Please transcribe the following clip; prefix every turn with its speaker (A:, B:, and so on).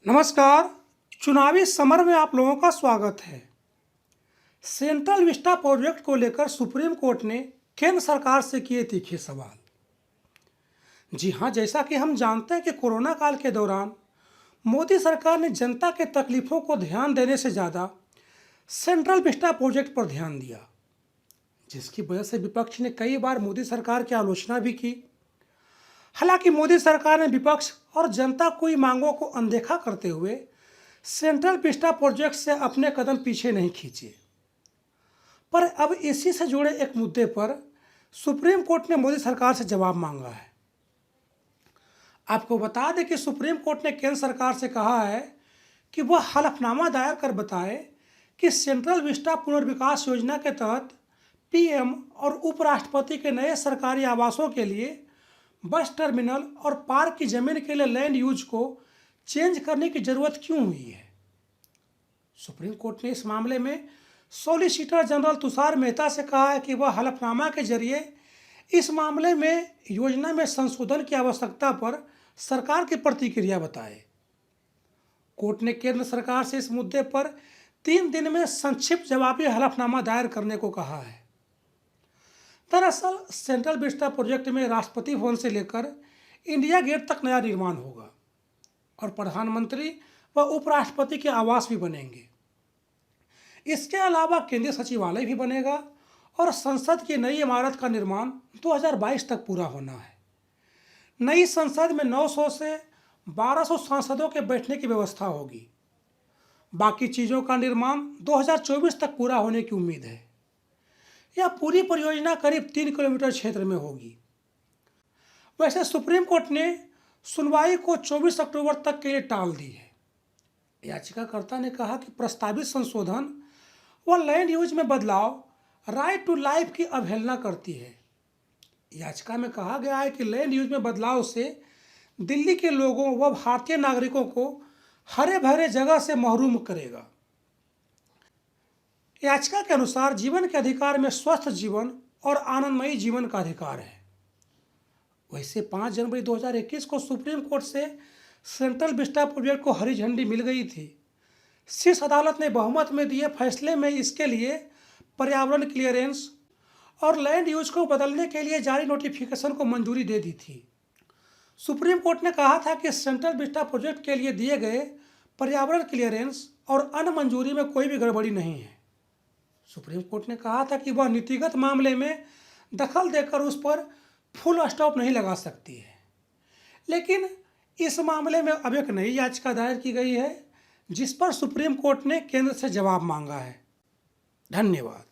A: नमस्कार। चुनावी समर में आप लोगों का स्वागत है। सेंट्रल विस्टा प्रोजेक्ट को लेकर सुप्रीम कोर्ट ने केंद्र सरकार से किए तीखे सवाल। जी हां, जैसा कि हम जानते हैं कि कोरोना काल के दौरान मोदी सरकार ने जनता के तकलीफों को ध्यान देने से ज़्यादा सेंट्रल विस्टा प्रोजेक्ट पर ध्यान दिया, जिसकी वजह से विपक्ष ने कई बार मोदी सरकार की आलोचना भी की। हालांकि मोदी सरकार ने विपक्ष और जनता की मांगों को अनदेखा करते हुए सेंट्रल विस्टा प्रोजेक्ट से अपने कदम पीछे नहीं खींचे। पर अब इसी से जुड़े एक मुद्दे पर सुप्रीम कोर्ट ने मोदी सरकार से जवाब मांगा है। आपको बता दें कि सुप्रीम कोर्ट ने केंद्र सरकार से कहा है कि वह हलफनामा दायर कर बताए कि सेंट्रल विस्टा पुनर्विकास योजना के तहत पीएम और उपराष्ट्रपति के नए सरकारी आवासों के लिए बस टर्मिनल और पार्क की जमीन के लिए लैंड यूज को चेंज करने की जरूरत क्यों हुई है। सुप्रीम कोर्ट ने इस मामले में सॉलिसिटर जनरल तुषार मेहता से कहा है कि वह हलफनामा के जरिए इस मामले में योजना में संशोधन की आवश्यकता पर सरकार की प्रतिक्रिया बताए। कोर्ट ने केंद्र सरकार से इस मुद्दे पर 3 दिन में संक्षिप्त जवाबी हलफनामा दायर करने को कहा है। दरअसल सेंट्रल विस्टा प्रोजेक्ट में राष्ट्रपति भवन से लेकर इंडिया गेट तक नया निर्माण होगा और प्रधानमंत्री व उपराष्ट्रपति के आवास भी बनेंगे। इसके अलावा केंद्रीय सचिवालय भी बनेगा और संसद की नई इमारत का निर्माण 2022 तक पूरा होना है। नई संसद में 900 से 1200 सांसदों के बैठने की व्यवस्था होगी। बाकी चीज़ों का निर्माण 2024 तक पूरा होने की उम्मीद है। यह पूरी परियोजना करीब 3 किलोमीटर क्षेत्र में होगी। वैसे सुप्रीम कोर्ट ने सुनवाई को 24 अक्टूबर तक के लिए टाल दी है। याचिकाकर्ता ने कहा कि प्रस्तावित संशोधन व लैंड यूज में बदलाव राइट टू लाइफ की अवहेलना करती है। याचिका में कहा गया है कि लैंड यूज में बदलाव से दिल्ली के लोगों व भारतीय नागरिकों को हरे भरे जगह से महरूम करेगा। याचिका के अनुसार जीवन के अधिकार में स्वस्थ जीवन और आनंदमयी जीवन का अधिकार है। वैसे 5 जनवरी 2021 को सुप्रीम कोर्ट से सेंट्रल विस्टा प्रोजेक्ट को हरी झंडी मिल गई थी। शीर्ष अदालत ने बहुमत में दिए फैसले में इसके लिए पर्यावरण क्लियरेंस और लैंड यूज को बदलने के लिए जारी नोटिफिकेशन को मंजूरी दे दी थी। सुप्रीम कोर्ट ने कहा था कि सेंट्रल विस्टा प्रोजेक्ट के लिए दिए गए पर्यावरण क्लियरेंस और अन्य मंजूरी में कोई भी गड़बड़ी नहीं है। सुप्रीम कोर्ट ने कहा था कि वह नीतिगत मामले में दखल देकर उस पर फुल स्टॉप नहीं लगा सकती है। लेकिन इस मामले में अब एक नई याचिका दायर की गई है, जिस पर सुप्रीम कोर्ट ने केंद्र से जवाब मांगा है। धन्यवाद।